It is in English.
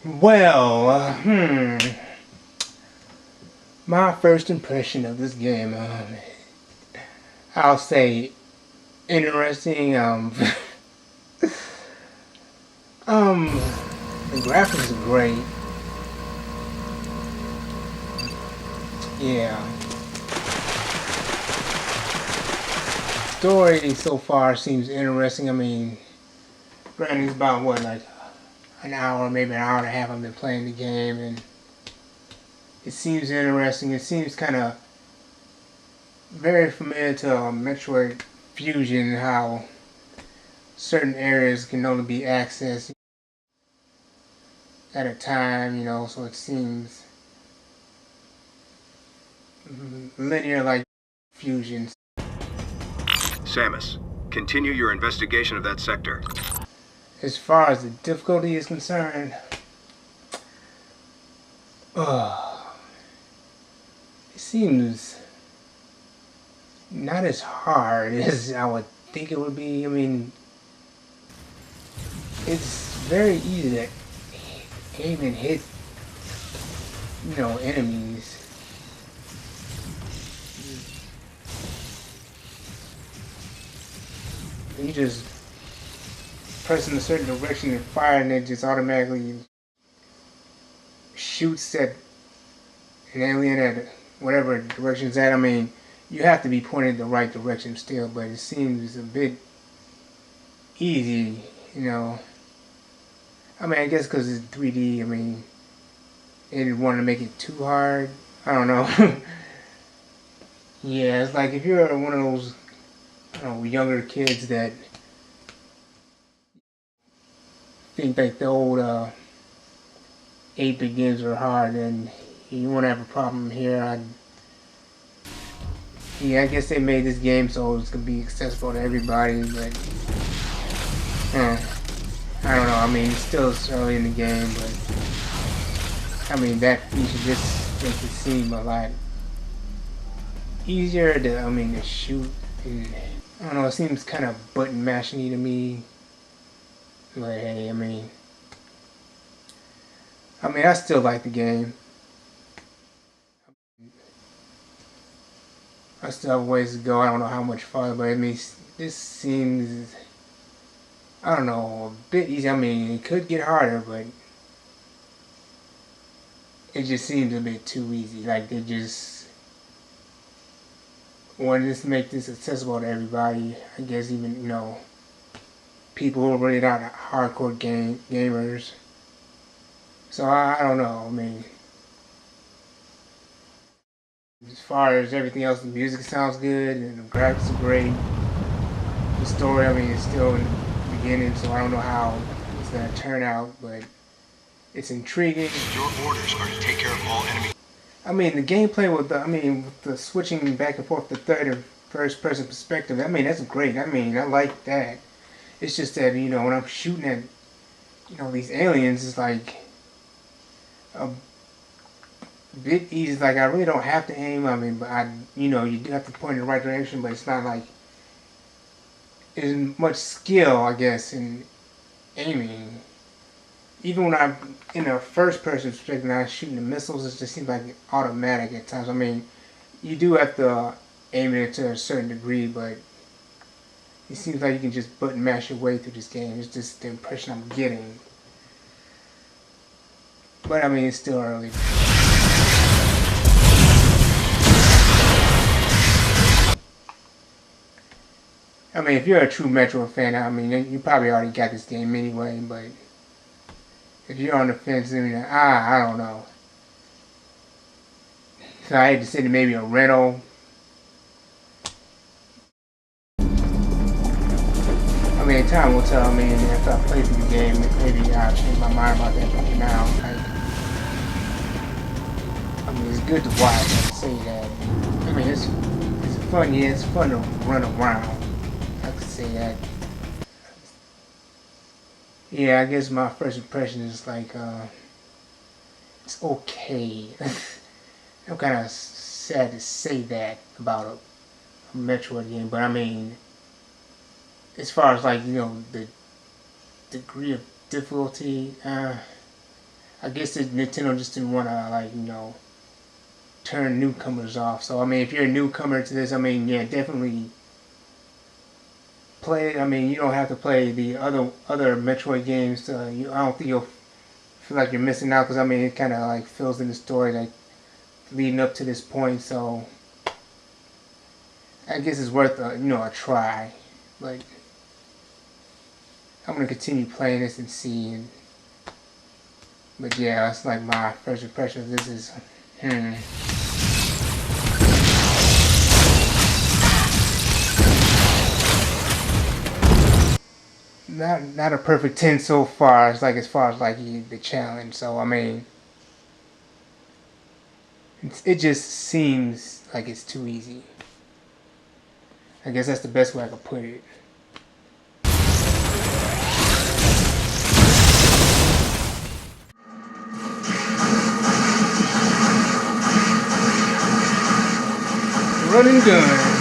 Well, my first impression of this game, I'll say interesting. Um, the graphics are great. Yeah, story so far seems interesting. I mean, granted, it's about what, like an hour, maybe an hour and a half. I've been playing the game, and it seems interesting. It seems kind of very familiar to Metroid Fusion, how certain areas can only be accessed at a time, so it seems linear like Fusion. Samus, continue your investigation of that sector. As far as the difficulty is concerned, it seems not as hard as I would think it would be. I mean, it's very easy to aim and hit, enemies. You just press in a certain direction and fire, and it just automatically shoots at an alien at whatever direction it's at. I mean, you have to be pointed the right direction still, but it seems a bit easy. I mean, I guess because it's 3D, I mean, they didn't want to make it too hard. I don't know. Yeah, it's like if you're one of those, I don't know, younger kids that think like the old 8-bit games are hard, and you won't have a problem here. Yeah, I guess they made this game so it's gonna be accessible to everybody, but I don't know. I mean, it's still early in the game, but I mean that feature just makes it seem a lot easier to shoot. And I don't know. It seems kind of button mashing to me. But hey, I still like the game. I still have ways to go. I don't know how much farther, but this seems, I don't know, a bit easy. I mean, it could get harder, but it just seems a bit too easy. Like they just wanted to make this accessible to everybody. I guess even people who are really not hardcore gamers. So I don't know. I mean, as far as everything else, the music sounds good and the graphics are great. The story, I mean, it's still in the beginning, so I don't know how it's gonna turn out, but it's intriguing. Your orders are to take care of all enemy. I mean, the gameplay with the switching back and forth to third or first person perspective, I mean, that's great. I mean, I like that. It's just that, when I'm shooting at, these aliens, it's like a bit easy. Like, I really don't have to aim. I mean, but you do have to point in the right direction, but it's not like there's much skill, I guess, in aiming. Even when I'm in a first person perspective and I'm shooting the missiles, it just seems like automatic at times. I mean, you do have to aim it to a certain degree, but it seems like you can just button mash your way through this game. It's just the impression I'm getting. But I mean, it's still early. I mean, if you're a true Metro fan, I mean, you probably already got this game anyway, but if you're on the fence, I mean, I don't know. So I had to say that maybe a rental. I mean, time will tell. I mean, after I play through the game, maybe I'll change my mind about that. But now, I mean, it's good to watch. I can say that. I mean, it's fun. Yeah, it's fun to run around. I could say that. Yeah, I guess my first impression is like, it's okay. I'm kind of sad to say that about a Metroid game, but I mean, as far as like the degree of difficulty, I I guess Nintendo just didn't want to, like, turn newcomers off. So I mean, if you're a newcomer to this, I mean, yeah, definitely play it. I mean, you don't have to play the other Metroid games. I don't think you'll feel like you're missing out, because I mean, it kind of like fills in the story like leading up to this point. So I guess it's worth a try. Like, I'm gonna continue playing this and see. But yeah, that's like my first impression. This is not a perfect 10 so far. It's like, as far as like the challenge. So I mean, it just seems like it's too easy. I guess that's the best way I could put it. Run and gun.